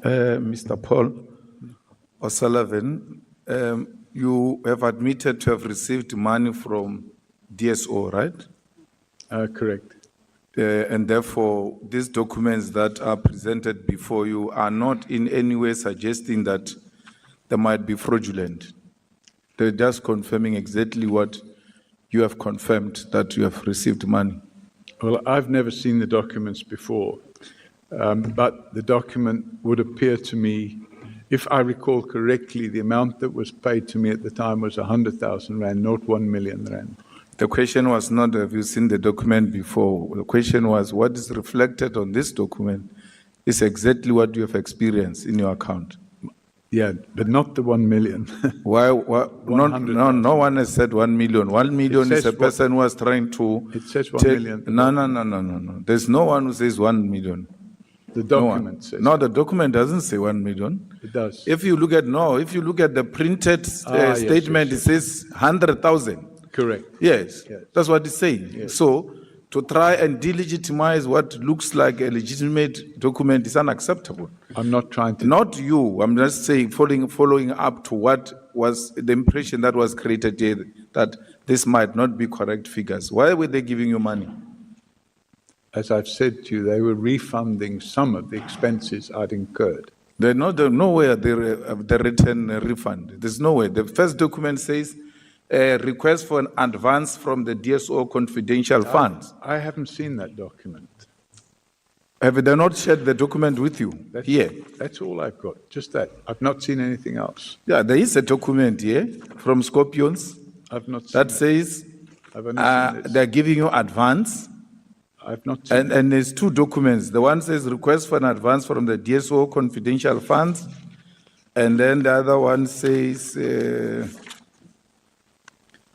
Mr. Paul O'Sullivan, you have admitted to have received money from DSO, right? Correct. And therefore, these documents that are presented before you are not in any way suggesting that they might be fraudulent. They're just confirming exactly what you have confirmed, that you have received money. Well, I've never seen the documents before, but the document would appear to me, if I recall correctly, the amount that was paid to me at the time was 100,000 Rand, not 1 million Rand. The question was not, have you seen the document before? The question was, what is reflected on this document is exactly what you have experienced in your account. Yeah, but not the 1 million. Why? No one has said 1 million. 1 million is a person who was trying to. It says 1 million. No. There's no one who says 1 million. The document says. No, the document doesn't say 1 million. It does. If you look at the printed statement, it says 100,000. Correct. Yes, that's what it's saying. Yes. So, to try and delegitimize what looks like a legitimate document is unacceptable. I'm not trying to. Not you. I'm just saying, following up to what was the impression that was created here, that this might not be correct figures. Why were they giving you money? As I've said to you, they were refunding some of the expenses I'd incurred. There's nowhere the written refund. There's nowhere. The first document says, a request for an advance from the DSO confidential funds. I haven't seen that document. Have they not shared the document with you here? That's all I've got, just that. I've not seen anything else. Yeah, there is a document here from Scorpions I've not seen that says they're giving you advance. I've not seen and there's two documents. The one says request for an advance from the DSO confidential funds, and then the other one says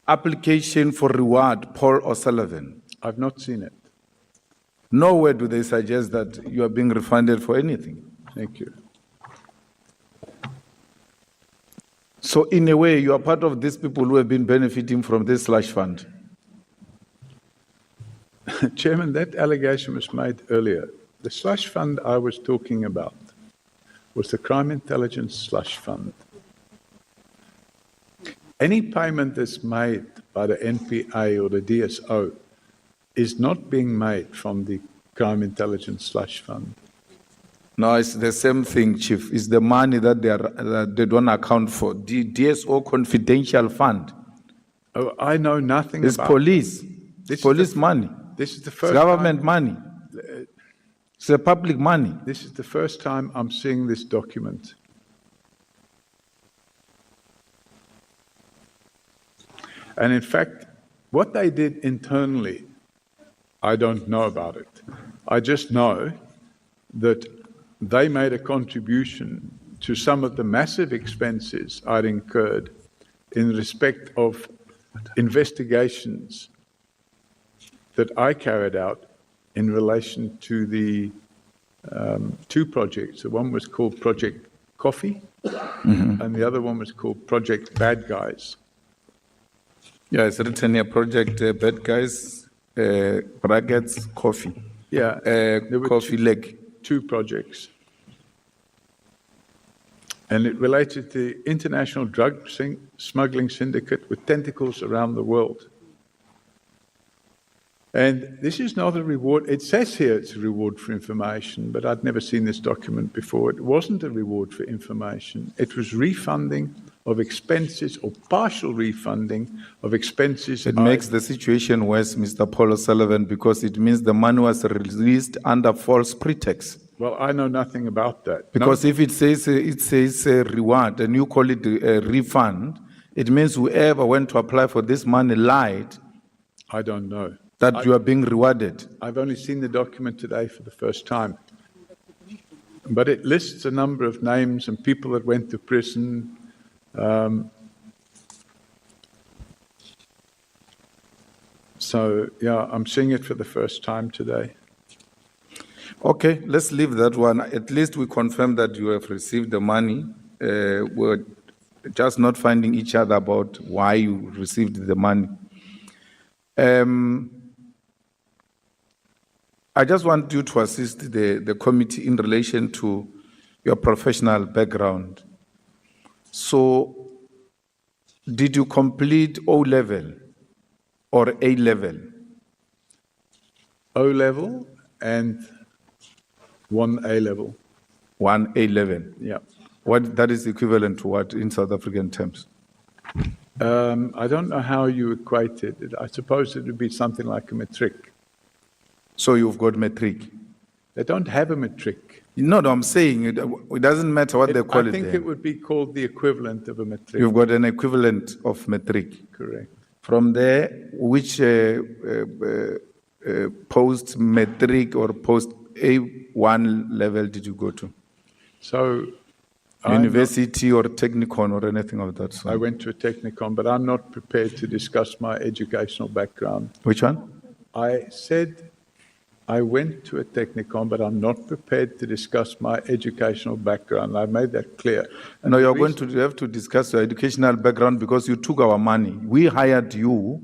application for reward, Paul O'Sullivan. I've not seen it. Nowhere do they suggest that you are being refunded for anything. Thank you. So in a way, you are part of these people who have been benefiting from this slush fund. Chairman, that allegation was made earlier. The slush fund I was talking about was the Crime Intelligence Slush Fund. Any payment that's made by the NPA or the DSO is not being made from the Crime Intelligence Slush Fund. No, it's the same thing, Chief. It's the money that they don't account for. The DSO confidential fund. Oh, I know nothing it's about police. It's police money. This is the first it's government time, money. It's the public money. This is the first time I'm seeing this document. And in fact, what they did internally, I don't know about it. I just know that they made a contribution to some of the massive expenses I'd incurred in respect of investigations that I carried out in relation to the two projects. The one was called Project Coffee, and the other one was called Project Bad Guys. Yeah, it's written here, Project Bad Guys, brackets, Coffee. Yeah, there were Coffee Leg. Two projects. And it related to the international drug smuggling syndicate with tentacles around the world. And this is not a reward. It says here it's a reward for information, but I'd never seen this document before. It wasn't a reward for information. It was refunding of expenses or partial refunding of expenses. It makes the situation worse, Mr. Paul O'Sullivan, because it means the money was released under false pretext. Well, I know nothing about that. Because if it says reward and you call it a refund, it means whoever went to apply for this money lied. I don't know. That you are being rewarded. I've only seen the document today for the first time. But it lists a number of names and people that went to prison. So, yeah, I'm seeing it for the first time today. Okay, let's leave that one. At least we confirm that you have received the money. We're just not finding each other about why you received the money. I just want you to assist the committee in relation to your professional background. So, did you complete O-level or A-level? O-level and one A-level. One A-level. Yeah. What that is equivalent to what in South African terms? I don't know how you equate it. I suppose it would be something like a matric. So you've got matric. They don't have a matric. No, I'm saying it doesn't matter what they call it. I think it would be called the equivalent of a matric. You've got an equivalent of matric. Correct. From there, which post-matric or post-A1 level did you go to? So University or technicon or anything of that sort? I went to a technicon, but I'm not prepared to discuss my educational background. Which one? I said I went to a technicon, but I'm not prepared to discuss my educational background. I made that clear. No, you're going to have to discuss your educational background because you took our money. We hired you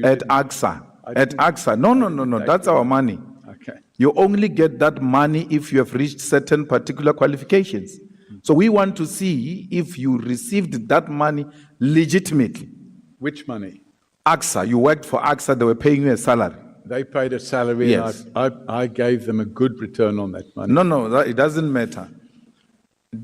at AXA. At AXA. No. That's our money. Okay. You only get that money if you have reached certain particular qualifications. So we want to see if you received that money legitimately. Which money? AXA. You worked for AXA. They were paying you a salary. They paid a salary. Yes. And I gave them a good return on that money. No, it doesn't matter.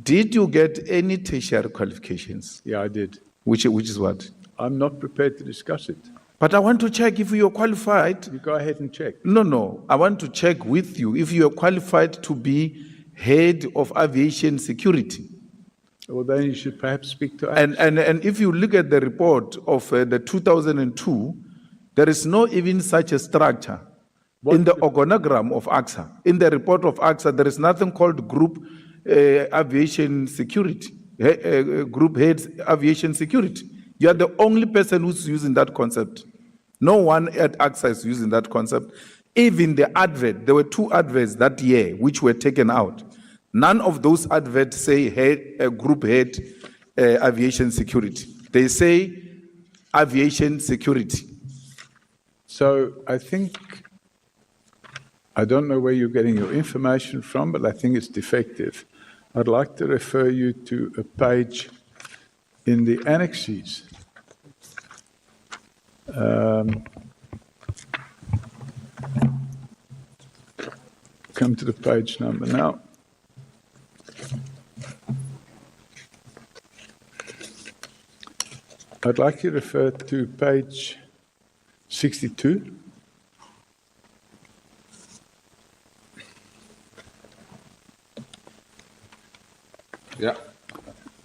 Did you get any tertiary qualifications? Yeah, I did. Which is what? I'm not prepared to discuss it. But I want to check if you're qualified. You go ahead and check. No. I want to check with you if you're qualified to be head of aviation security. Well, then you should perhaps speak to us. And if you look at the report of the 2002, there is no even such a structure in the organogram of AXA. In the report of AXA, there is nothing called group aviation security, group heads aviation security. You are the only person who's using that concept. No one at AXA is using that concept. Even the advert, there were 2 adverts that year which were taken out. None of those adverts say group head aviation security. They say aviation security. So I don't know where you're getting your information from, but I think it's defective. I'd like to refer you to a page in the annexes. Come to the page number now. I'd like you to refer to page 62. Yeah.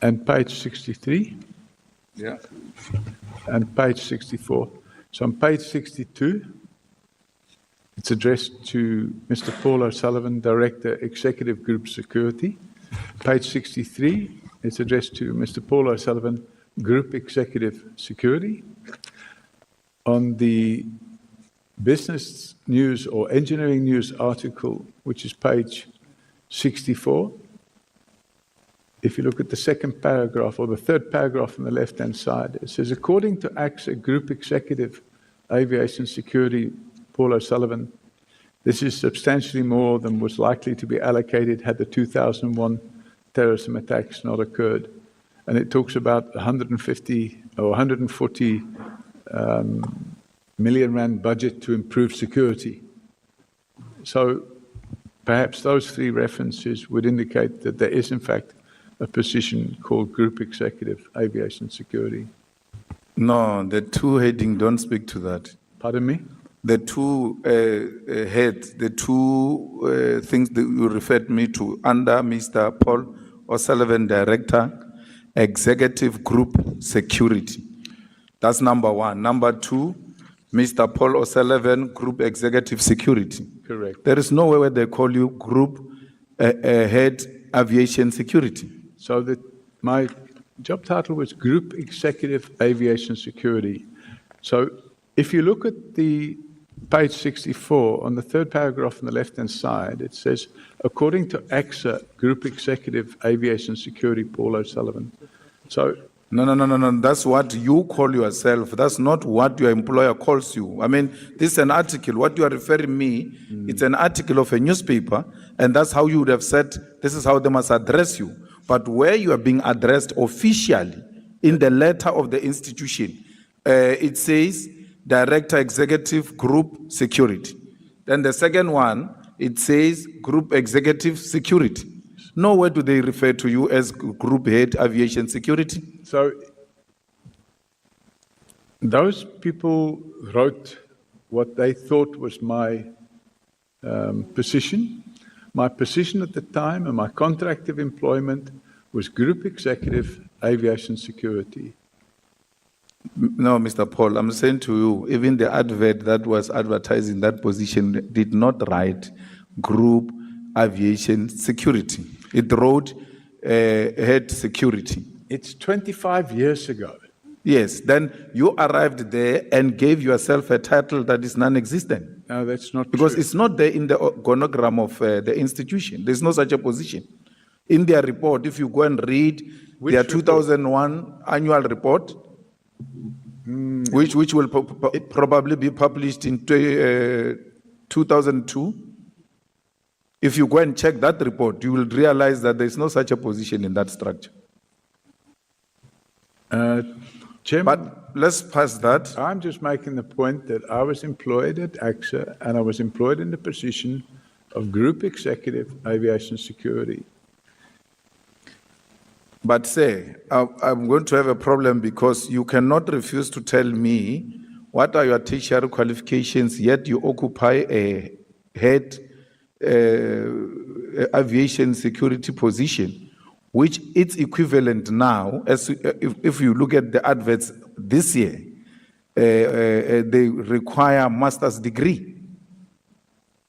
And page 63. Yeah. And page 64. So on page 62, it's addressed to Mr. Paul O'Sullivan, Director, Executive Group Security. Page 63, it's addressed to Mr. Paul O'Sullivan, Group Executive Security. On the Business News or Engineering News article, which is page 64, if you look at the second paragraph or the third paragraph on the left-hand side, it says, according to AXA Group Executive Aviation Security, Paul O'Sullivan, this is substantially more than was likely to be allocated had the 2001 terrorism attacks not occurred. And it talks about 150 or 140 million rand budget to improve security. So perhaps those 3 references would indicate that there is, in fact, a position called Group Executive Aviation Security. No, the 2 heading don't speak to that. Pardon me? The 2 heads, the 2 things that you referred me to under Mr. Paul O'Sullivan, Director, Executive Group Security. That's number 1. Number 2, Mr. Paul O'Sullivan, Group Executive Security. Correct. There is nowhere where they call you Group Head Aviation Security. So my job title was Group Executive Aviation Security. So if you look at the page 64, on the third paragraph on the left-hand side, it says, according to AXA Group Executive Aviation Security, Paul O'Sullivan. So No. That's what you call yourself. That's not what your employer calls you. I mean, this is an article. What you are referring me, it's an article of a newspaper, and that's how you would have said, this is how they must address you. But where you are being addressed officially in the letter of the institution, it says Director Executive Group Security. Then the second one, it says Group Executive Security. Nowhere do they refer to you as Group Head Aviation Security. So those people wrote what they thought was my position. My position at the time and my contract of employment was Group Executive Aviation Security. No, Mr. Paul, I'm saying to you, even the advert that was advertising that position did not write Group Aviation Security. It wrote Head Security. It's 25 years ago. Yes, then you arrived there and gave yourself a title that is non-existent. No, that's not Because true. it's not there in the organogram of the institution. There's no such a position. In their report, if you go and read their report? 2001 annual report, which will probably be published in 2002, if you go and check that report, you will realize that there's no such a position in that structure. Chairman, But let's pass that. I'm just making the point that I was employed at AXA and I was employed in the position of Group Executive Aviation Security. But say, I'm going to have a problem because you cannot refuse to tell me what are your tertiary qualifications, yet you occupy a head aviation security position, which its equivalent now, as if you look at the adverts this year, they require a master's degree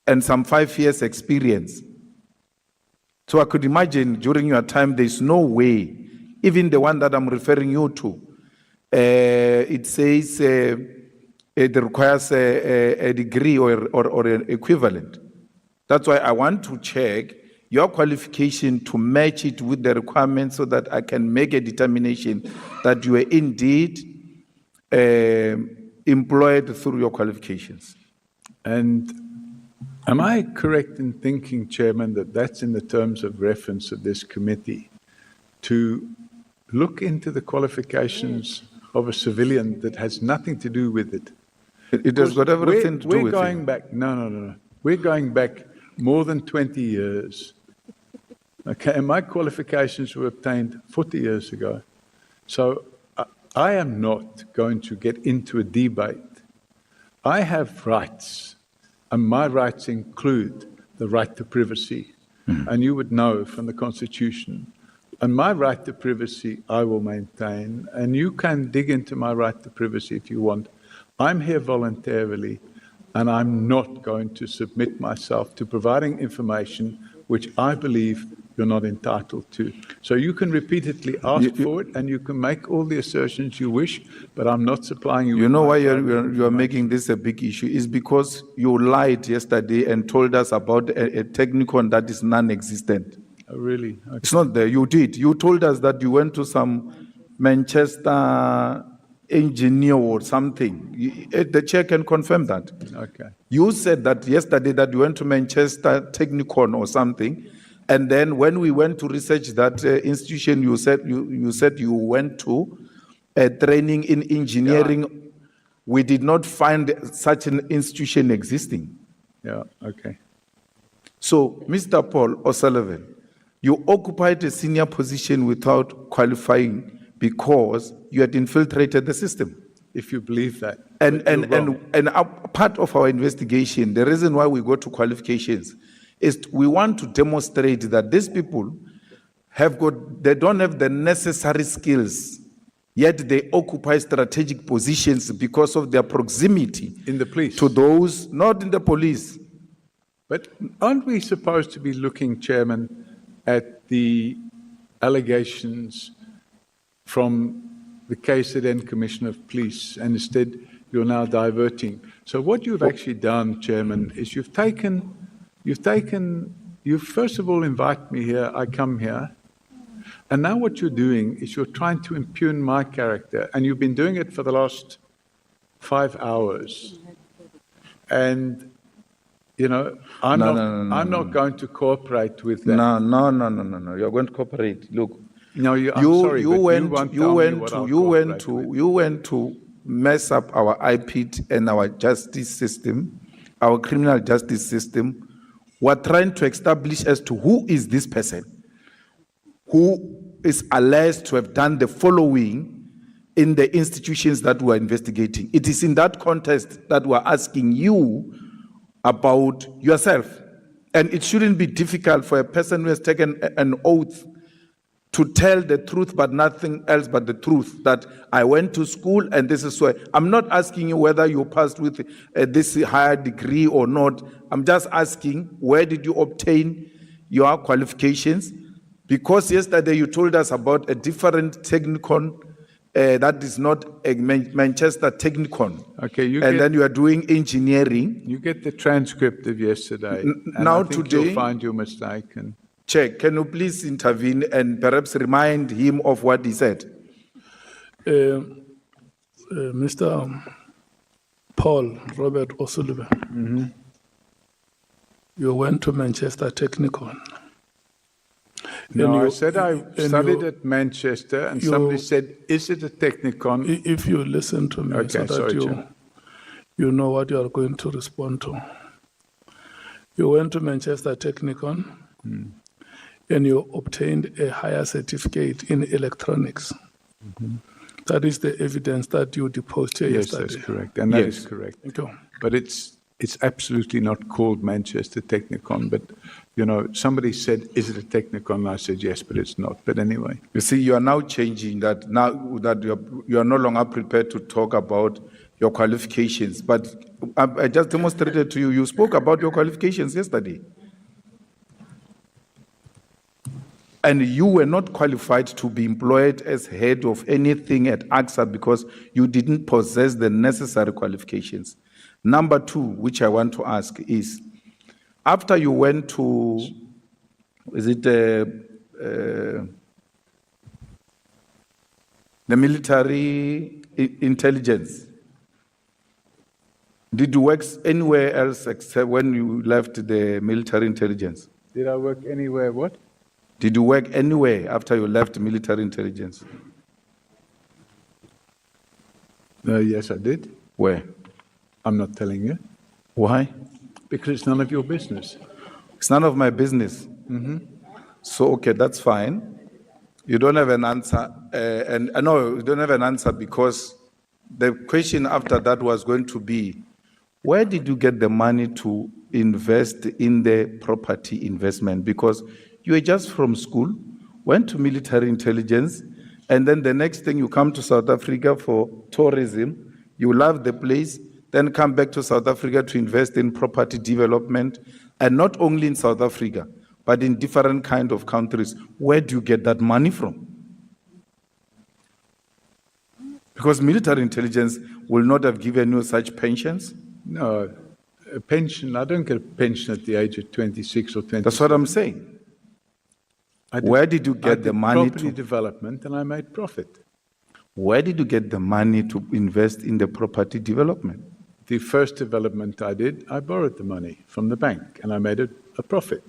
and some 5 years experience. So I could imagine during your time, there's no way, even the one that I'm referring you to, it says it requires a degree or an equivalent. That's why I want to check your qualification to match it with the requirements so that I can make a determination that you are indeed employed through your qualifications. And am I correct in thinking, Chairman, that that's in the terms of reference of this committee, to look into the qualifications of a civilian that has nothing to do with it? It has got everything to do with We're going it. back, no. We're going back more than 20 years. Okay, and my qualifications were obtained 40 years ago. So I am not going to get into a debate. I have rights, and my rights include the right to privacy. And you would know from the Constitution. And my right to privacy I will maintain, and you can dig into my right to privacy if you want. I'm here voluntarily, and I'm not going to submit myself to providing information which I believe you're not entitled to. So you can repeatedly ask for it, and you can make all the assertions you wish, but I'm not supplying you. You know why you're making this a big issue? Is because you lied yesterday and told us about a technicon that is non-existent. Oh, really? Okay. It's not there. You did. You told us that you went to some Manchester engineer or something. The chair can confirm that. Okay. You said that yesterday that you went to Manchester Technicon or something, and then when we went to research that institution, you said you went to a training in engineering. Yeah. We did not find such an institution existing. Yeah. Okay. So, Mr. Paul O'Sullivan, you occupied a senior position without qualifying because you had infiltrated the system. If you believe that. And part of our investigation, the reason why we go to qualifications is we want to demonstrate that these people they don't have the necessary skills, yet they occupy strategic positions because of their proximity in the police. To those, not in the police. But aren't we supposed to be looking, Chairman, at the allegations from the KZN Commissioner of Police, and instead you're now diverting? So what you've actually done, Chairman, is you first of all invite me here, I come here, And now what you're doing is you're trying to impugn my character, and you've been doing it for the last 5 hours. And, you know, I'm not going to cooperate with that. No. You're going to cooperate. Look, No, I'm sorry, you but went you won't tell me what I'll cooperate with. you went to mess up our IPT and our justice system, our criminal justice system. We're trying to establish as to who is this person who is alleged to have done the following in the institutions that we're investigating. It is in that context that we're asking you about yourself. And it shouldn't be difficult for a person who has taken an oath to tell the truth, but nothing else but the truth, that I went to school and this is why. I'm not asking you whether you passed with this higher degree or not. I'm just asking, where did you obtain your qualifications? Because yesterday you told us about a different technicon that is not a Manchester technicon. Okay, then you are doing engineering. You get the transcript of yesterday. And Now I think today- you'll find your mistake. And Chair, can you please intervene and perhaps remind him of what he said? Mr. Paul Robert O'Sullivan, you went to Manchester Technikon. no, I you- said I and studied you- at Manchester, and you- somebody said, is it a technicon? If you listen to me Okay, so that sorry, Chair. you know what you are going to respond to. You went to Manchester Technikon and you obtained a higher certificate in electronics. That is the evidence that you deposed here Yes, yesterday. that's correct, and that is Yes. correct. Thank you. But it's absolutely not called Manchester Technicon. But, you know, somebody said, is it a Technicon? And I said, yes, but it's not. But anyway, You see, you are now changing that, now that you are no longer prepared to talk about your qualifications. But I just demonstrated to you, you spoke about your qualifications yesterday. And you were not qualified to be employed as head of anything at AXA because you didn't possess the necessary qualifications. Number two, which I want to ask is, after you went to, the military intelligence, did you work anywhere else except when you left the military intelligence? did I work anywhere? What? Did you work anywhere after you left military intelligence? Yes, I did. Where? I'm not telling you Why? because it's none of your business. It's none of my business. So, okay, that's fine. You don't have an answer. And I know you don't have an answer because the question after that was going to be, where did you get the money to invest in the property investment? Because you were just from school, went to military intelligence, and then the next thing you come to South Africa for tourism, you love the place, then come back to South Africa to invest in property development, and not only in South Africa, but in different kind of countries. Where do you get that money from? Because military intelligence will not have given you such pensions. No, a pension. I don't get a pension at the age of 26 or 27. That's what I'm saying. Where did you get the money property to? development, and I made profit. Where did you get the money to invest in the property development? The first development I did, I borrowed the money from the bank, and I made a profit.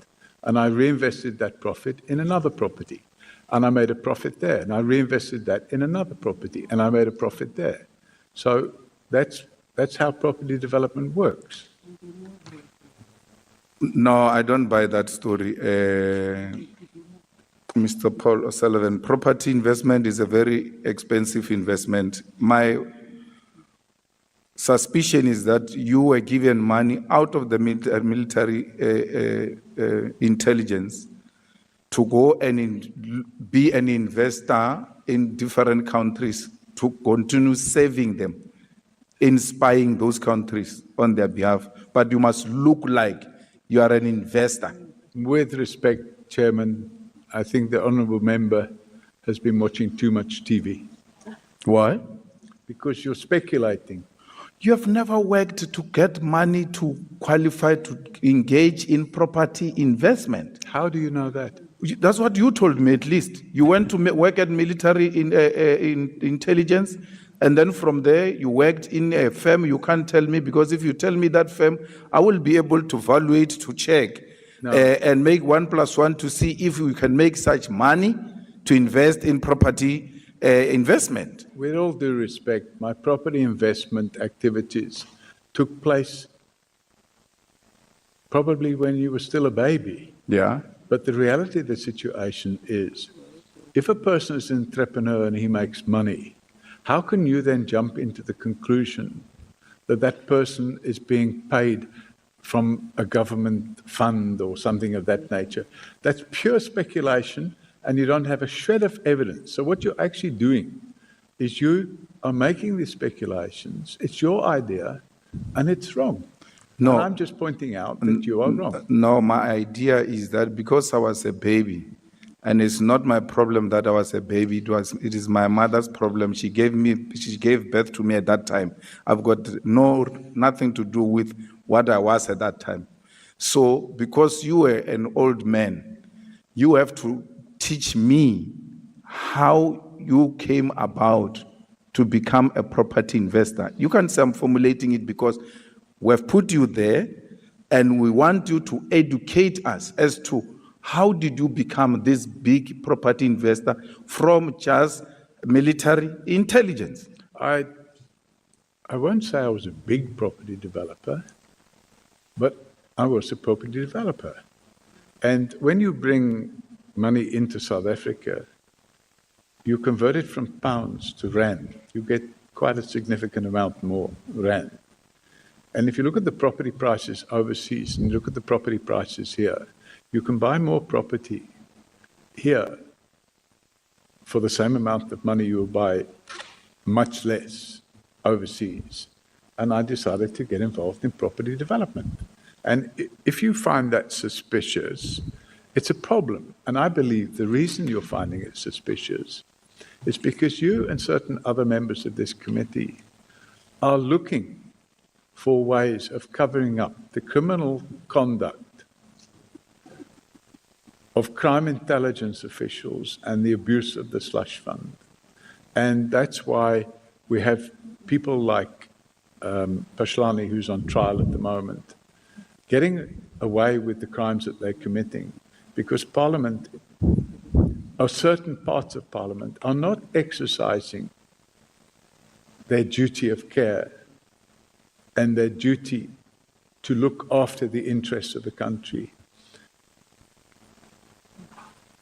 And I reinvested that profit in another property. And I made a profit there. And I reinvested that in another property. And I made a profit there. So that's how property development works. No, I don't buy that story. Mr. Paul O'Sullivan, property investment is a very expensive investment. My suspicion is that you were given money out of the military intelligence to go and be an investor in different countries to continue saving them, inspiring those countries on their behalf. But you must look like you are an investor. With respect, Chairman, I think the honourable member has been watching too much TV. Why? Because you're speculating. You have never worked to get money to qualify to engage in property investment. How do you know that? That's what you told me, at least. You went to work at military in intelligence, and then from there you worked in a firm. You can't tell me, because if you tell me that firm, I will be able to evaluate, to check, and make 1 + 1 to see if we can make such money to invest in property investment. With all due respect, my property investment activities took place probably when you were still a baby. Yeah. But the reality of the situation is, if a person is an entrepreneur and he makes money, how can you then jump into the conclusion that that person is being paid from a government fund or something of that nature? That's pure speculation, and you don't have a shred of evidence. So what you're actually doing is you are making these speculations. It's your idea, and it's wrong. No. And I'm just pointing out that you are wrong. No, my idea is that because I was a baby, and it's not my problem that I was a baby, it is my mother's problem. She gave birth to me at that time. I've got nothing to do with what I was at that time. So because you were an old man, you have to teach me how you came about to become a property investor. You can say I'm formulating it because we've put you there, and we want you to educate us as to how did you become this big property investor from just military intelligence. I won't say I was a big property developer, but I was a property developer. And when you bring money into South Africa, you convert it from pounds to rand. You get quite a significant amount more rand. And if you look at the property prices overseas and you look at the property prices here, you can buy more property here for the same amount of money you will buy much less overseas. And I decided to get involved in property development. And if you find that suspicious, it's a problem. And I believe the reason you're finding it suspicious is because you and certain other members of this committee are looking for ways of covering up the criminal conduct of crime intelligence officials and the abuse of the slush fund. And that's why we have people like Pashlani, who's on trial at the moment, getting away with the crimes that they're committing because Parliament, or certain parts of Parliament, are not exercising their duty of care and their duty to look after the interests of the country.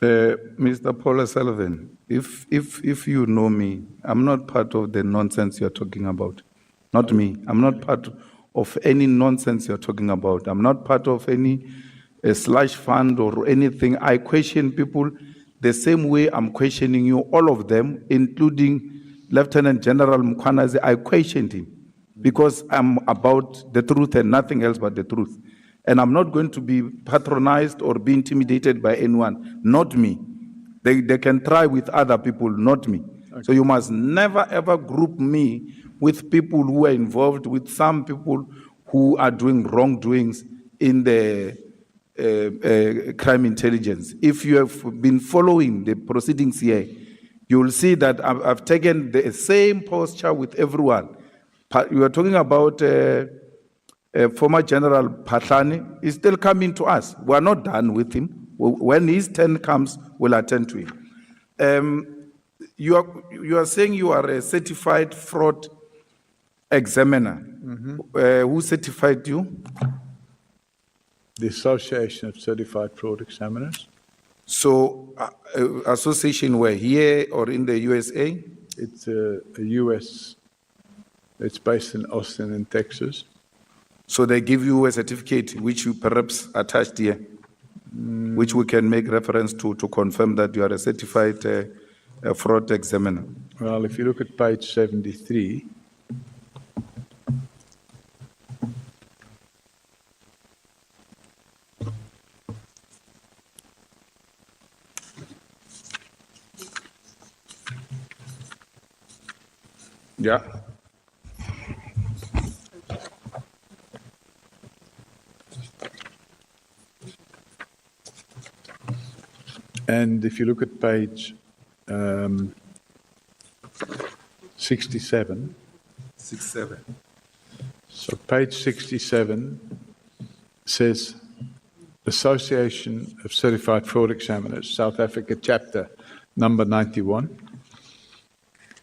Mr. Paul Sullivan, if you know me, I'm not part of the nonsense you're talking about. Not me. I'm not part of any nonsense you're talking about. I'm not part of any slush fund or anything. I question people the same way I'm questioning you, all of them, including Lieutenant General Mkwanazi. I questioned him because I'm about the truth and nothing else but the truth. And I'm not going to be patronized or be intimidated by anyone, not me. They can try with other people, not me. Okay. So you must never ever group me with people who are involved with some people who are doing wrongdoings in the crime intelligence. If you have been following the proceedings here, you will see that I've taken the same posture with everyone. You are talking about former General Patlani. He's still coming to us. We are not done with him. When his turn comes, we'll attend to him. You are saying you are a certified fraud examiner. Mm-hmm. Who certified you? The Association of Certified Fraud Examiners. So, association where, here or in the USA? It's a US, it's based in Austin in Texas. So they give you a certificate which you perhaps attached here, which we can make reference to confirm that you are a certified fraud examiner. Well, if you look at page 73, yeah. And if you look at page 67, 6-7. so page 67 says, Association of Certified Fraud Examiners, South Africa, chapter number 91,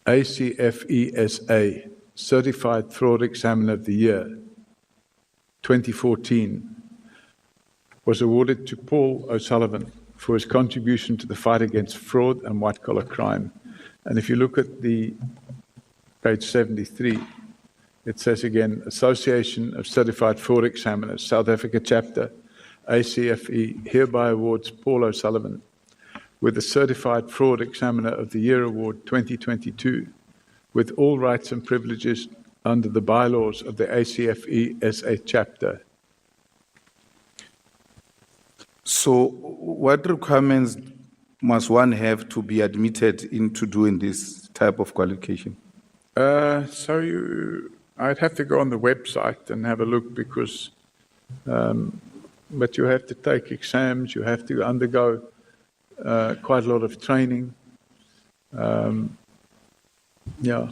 ACFESA, Certified Fraud Examiner of the Year, 2014, was awarded to Paul O'Sullivan for his contribution to the fight against fraud and white-collar crime. And if you look at the page 73, it says again, Association of Certified Fraud Examiners, South Africa chapter, ACFE, hereby awards Paul O'Sullivan with the Certified Fraud Examiner of the Year Award 2022, with all rights and privileges under the bylaws of the ACFE SA chapter. So what requirements must one have to be admitted into doing this type of qualification? I'd have to go on the website and have a look because, but you have to take exams, you have to undergo quite a lot of training. Yeah.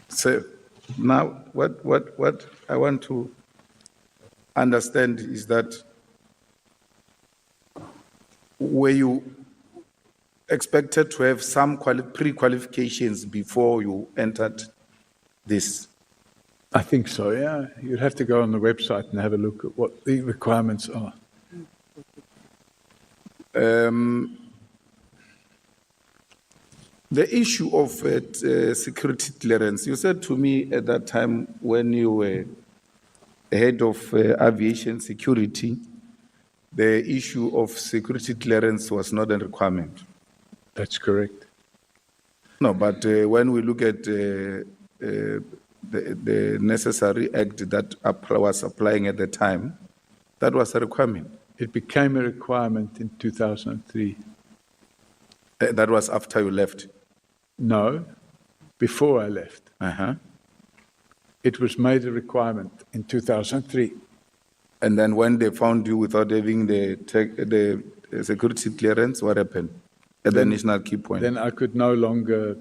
So now what I want to understand is that were you expected to have some pre-qualifications before you entered this? I think so, yeah. You'd have to go on the website and have a look at what the requirements are. The issue of security clearance, you said to me at that time when you were head of aviation security, the issue of security clearance was not a requirement. That's correct. No, but when we look at the necessary act that was applying at the time, that was a requirement. It became a requirement in 2003. That was after you left? No, before I left. Uh-huh. It was made a requirement in 2003. And then when they found you without having the security clearance, what happened at the national key point? Then I could no longer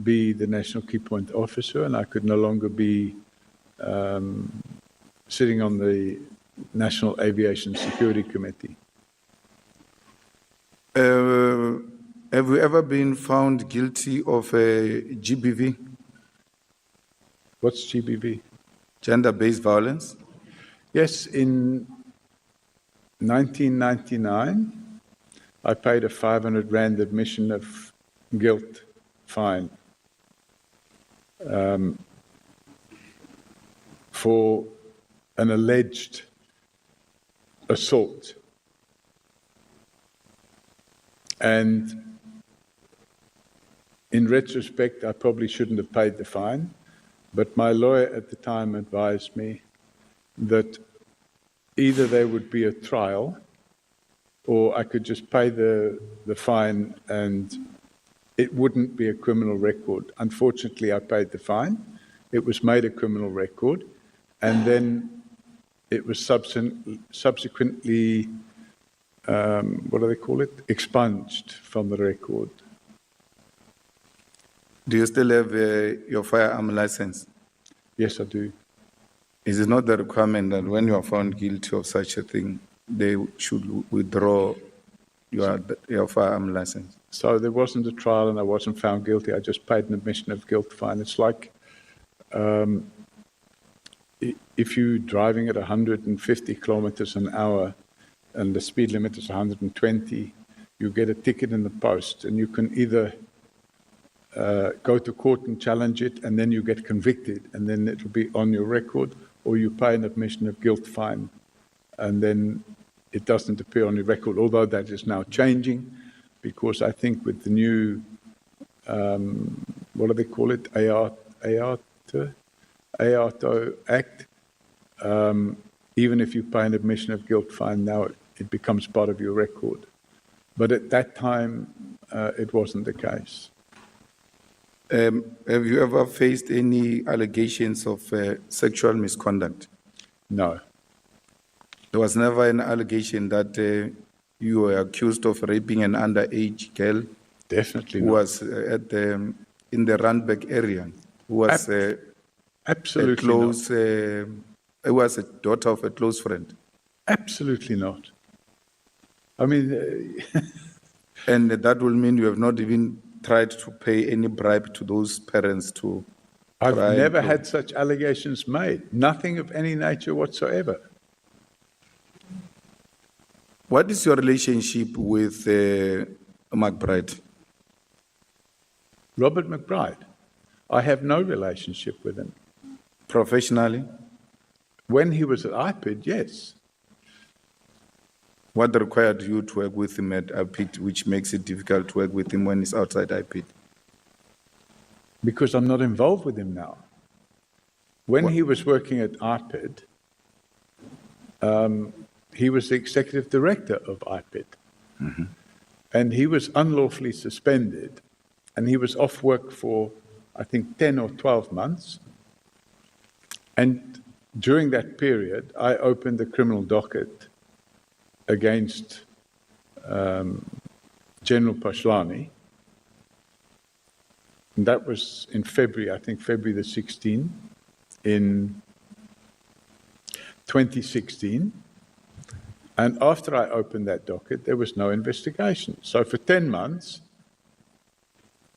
be the national key point officer, and I could no longer be sitting on the National Aviation Security Committee. Have you ever been found guilty of a GBV, What's GBV? gender-based violence? Yes, in 1999, I paid a 500 Rand admission of guilt fine for an alleged assault. And in retrospect, I probably shouldn't have paid the fine, but my lawyer at the time advised me that either there would be a trial or I could just pay the fine and it wouldn't be a criminal record. Unfortunately, I paid the fine. It was made a criminal record, and then it was subsequently, what do they call it? Expunged from the record. Do you still have your firearm license? Yes, I do. Is it not the requirement that when you are found guilty of such a thing, they should withdraw your firearm license? So there wasn't a trial and I wasn't found guilty. I just paid an admission of guilt fine. It's like if you're driving at 150 kilometers an hour and the speed limit is 120, you get a ticket in the post and you can either go to court and challenge it and then you get convicted and then it'll be on your record, or you pay an admission of guilt fine and then it doesn't appear on your record, although that is now changing because I think with the new, what do they call it, AARTO Act, even if you pay an admission of guilt fine now, it becomes part of your record. But at that time, it wasn't the case. Have you ever faced any allegations of sexual misconduct? No, There was never an allegation that you were accused of raping an underage girl definitely who not. was in the Randburg area, who was a Absolutely close, who was a daughter of a close friend. not. Absolutely not. I mean, And that will mean you have not even tried to pay any bribe to those parents to I've try never to- had such allegations made. Nothing of any nature whatsoever. What is your relationship with McBride? Robert McBride, I have no relationship with him. Professionally? When he was at IPID, yes. What required you to work with him at IPID, which makes it difficult to work with him when he's outside IPID? Because I'm not involved with him now. When he was working at IPID, he was the executive director of IPID. And he was unlawfully suspended, and he was off work for, I think, 10 or 12 months. And during that period, I opened a criminal docket against General Pashlani. And that was in February, I think February the 16th, in 2016. And after I opened that docket, there was no investigation. So for 10 months,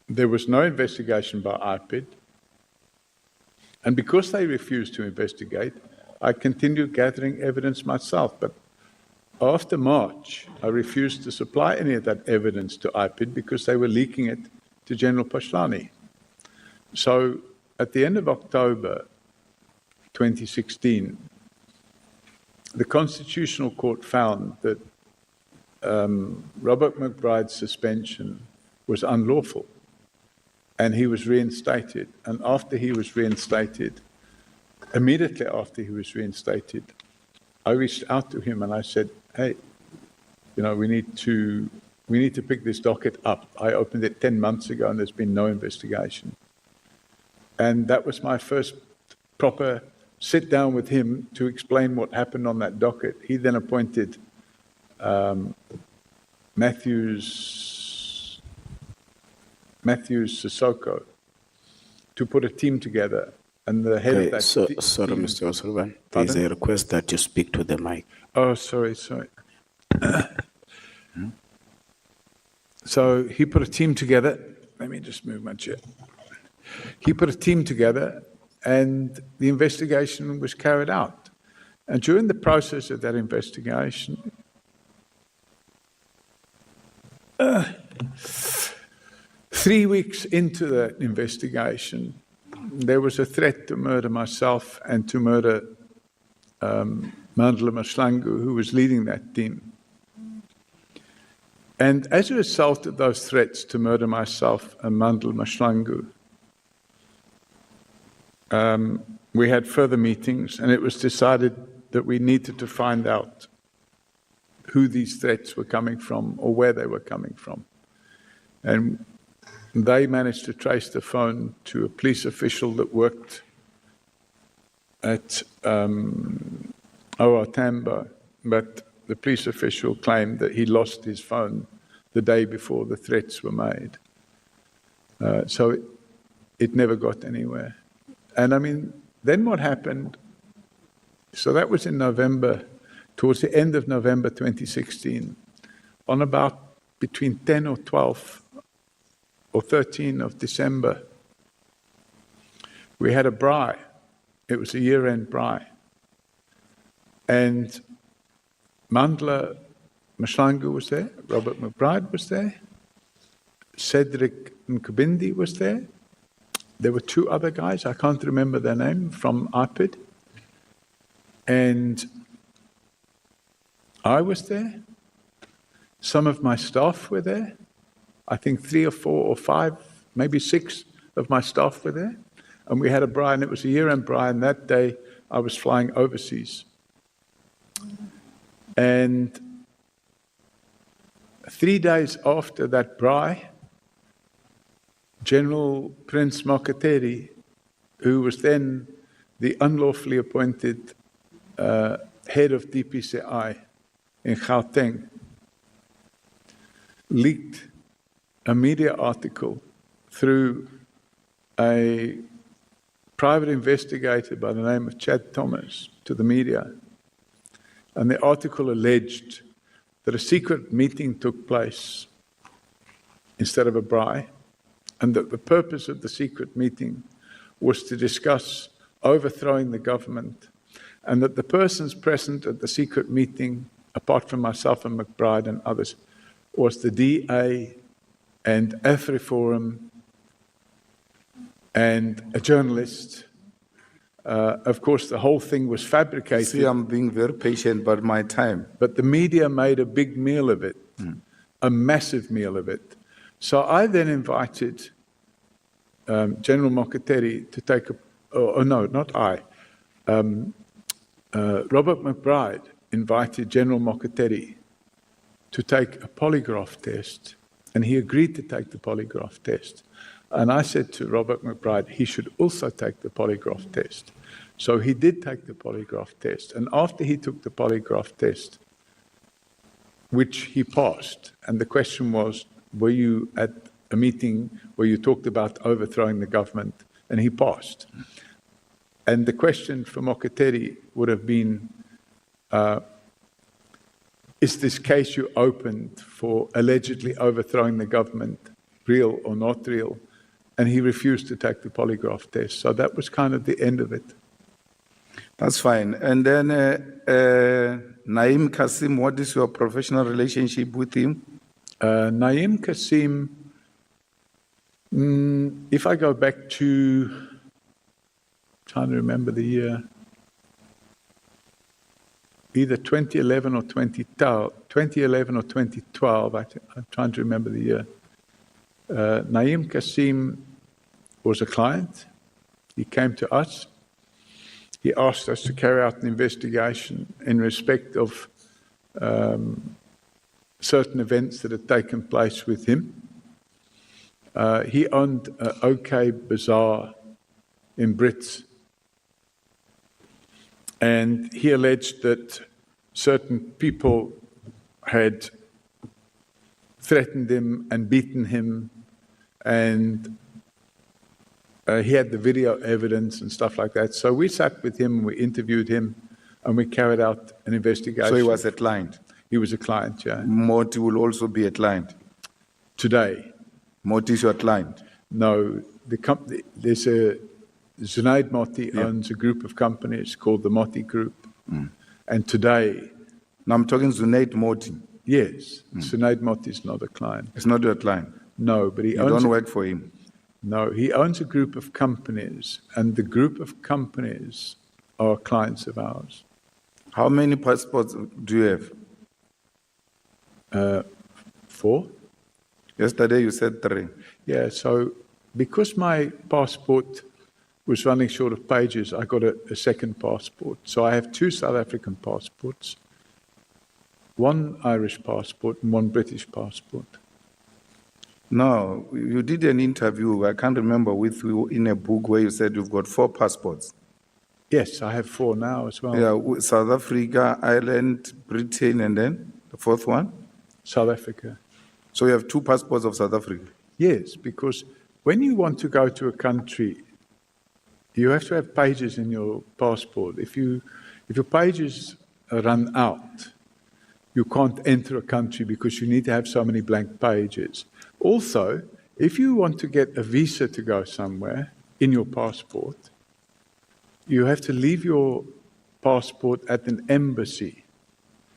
there was no investigation by IPID. And because they refused to investigate, I continued gathering evidence myself. But after March, I refused to supply any of that evidence to IPID because they were leaking it to General Pashlani. So at the end of October 2016, the Constitutional Court found that Robert McBride's suspension was unlawful, and he was reinstated. And after he was reinstated, immediately after he was reinstated, I reached out to him and I said, hey, you know, we need to pick this docket up. I opened it 10 months ago and there's been no investigation. And that was my first proper sit down with him to explain what happened on that docket. He then appointed Matthews Sissoko to put a team together. And the head of that sorry, team, Mr. O'Sullivan. There's Pardon? a request that you speak to the mic. Oh, sorry. So he put a team together. Let me just move my chair. He put a team together and the investigation was carried out. And during the process of that investigation, 3 weeks into the investigation, there was a threat to murder myself and to murder Mandla Mashlangu, who was leading that team. And as a result of those threats to murder myself and Mandla Mashlangu, we had further meetings, and it was decided that we needed to find out who these threats were coming from or where they were coming from. And they managed to trace the phone to a police official that worked at OR Tambo, but the police official claimed that he lost his phone the day before the threats were made. So it never got anywhere. And I mean, then what happened, so that was in November, towards the end of November 2016, on about between 10 or 12 or 13 of December, we had a braai. It was a year-end braai. And Mandla Mashlangu was there, Robert McBride was there, Cedric Nkabindi was there. There were 2 other guys, I can't remember their name, from IPID. And I was there. Some of my staff were there. I think 3 or 4 or 5, maybe 6 of my staff were there. And we had a braai, and it was a year-end braai, and that day I was flying overseas. And 3 days after that braai, General Prince Mokateri, who was then the unlawfully appointed head of DPCI in Gauteng, leaked a media article through a private investigator by the name of Chad Thomas to the media. And the article alleged that a secret meeting took place instead of a braai, and that the purpose of the secret meeting was to discuss overthrowing the government, and that the persons present at the secret meeting, apart from myself and McBride and others, was the DA and AfriForum and a journalist. Of course, the whole thing was fabricated. See, I'm being very patient, but my time. But the media made a big meal of it, a massive meal of it. So I then invited General Mokateri to take no, not I. Robert McBride invited General Mokateri to take a polygraph test, and he agreed to take the polygraph test. And I said to Robert McBride, he should also take the polygraph test. So he did take the polygraph test. And after he took the polygraph test, which he passed, and the question was, were you at a meeting where you talked about overthrowing the government? And he passed. And the question for Mokateri would have been, is this case you opened for allegedly overthrowing the government real or not real? And he refused to take the polygraph test. So that was kind of the end of it. That's fine. And then Naim Kasim, what is your professional relationship with him? Naim Kasim, if I go back to, trying to remember the year, either 2011 or 2012, I'm trying to remember the year. Naim Kasim was a client. He came to us. He asked us to carry out an investigation in respect of certain events that had taken place with him. He owned an OK Bazaar in Brits, and he alleged that certain people had threatened him and beaten him, and he had the video evidence and stuff like that. So we sat with him, we interviewed him, and we carried out an investigation. So he was a client? He was a client, yeah. Moti will also be a client? Today. Moti is your client? No, the company, there's a, Zunaid Moti owns a group of companies called the Moti Group. And today... Now I'm talking Zunaid Moti. Yes, Zunaid Moti is not a client. It's not your client? No, but he owns... You don't work for him? No, he owns a group of companies, and the group of companies are clients of ours. How many passports do you have? 4. Yesterday you said 3. Yeah, so because my passport was running short of pages, I got a second passport. So I have 2 South African passports, 1 Irish passport and 1 British passport. No, you did an interview, I can't remember, with you in a book where you said you've got 4 passports. Yes, I have 4 now as well. Yeah, South Africa, Ireland, Britain, and then the 4th one? South Africa. So you have 2 passports of South Africa? Yes, because when you want to go to a country, you have to have pages in your passport. If your pages run out, you can't enter a country because you need to have so many blank pages. Also, if you want to get a visa to go somewhere in your passport, you have to leave your passport at an embassy.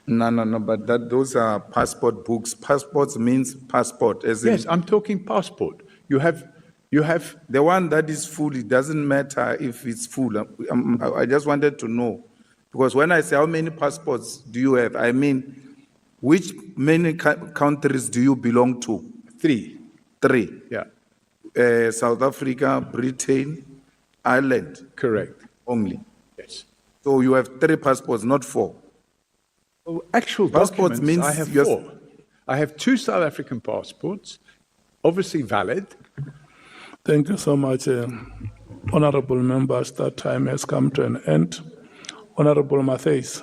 No, but those are passport books. Passports means passport. Yes, I'm talking passport. You have the one that is full, it doesn't matter if it's full. I just wanted to know. Because when I say how many passports do you have, I mean, which many countries do you belong to? 3. 3. Yeah. South Africa, Britain, Ireland. Correct. Only. Yes. So you have 3 passports, not 4. Well, actual Passports documents, means I have you're- 4. I have 2 South African passports, obviously valid. Thank you so much, honorable members. That time has come to an end. Honorable Matthys.